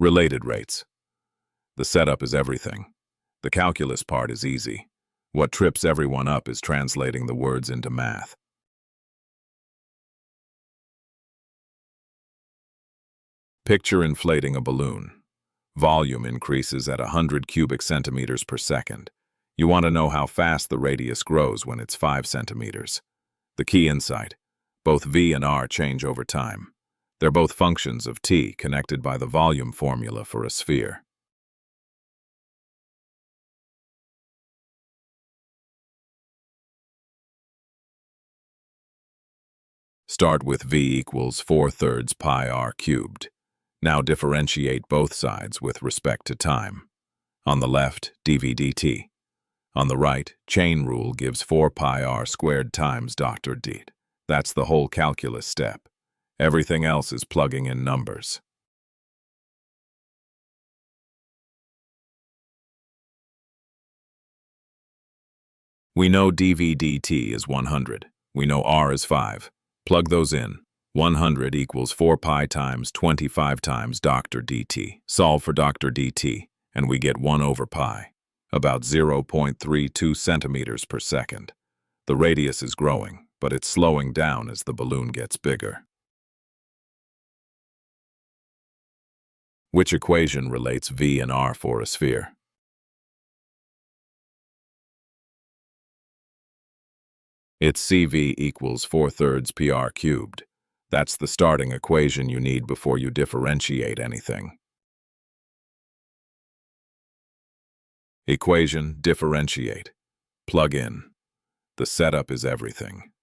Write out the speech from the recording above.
Related rates. The setup is everything. The calculus part is easy. What trips everyone up is translating the words into math. Picture inflating a balloon. Volume increases at 100 cubic centimeters per second. You want to know how fast the radius grows when it's 5 centimeters. The key insight: both V and R change over time. They're both functions of T connected by the volume formula for a sphere. Start with V equals 4/3 pi r cubed. Now differentiate both sides with respect to time. On the left, dv dt. On the right, chain rule gives 4 pi r squared times Dr. dt. That's the whole calculus step. Everything else is plugging in numbers. We know dv dt is 100. We know r is 5. Plug those in. 100 equals 4 pi times 25 times Dr. dt. Solve for Dr. dt, and we get 1 over pi, about 0.32 centimeters per second. The radius is growing, but it's slowing down as the balloon gets bigger. Which equation relates V and R for a sphere? It's CV equals 4/3 PR cubed. That's the starting equation you need before you differentiate anything. Equation, differentiate. Plug in. The setup is everything.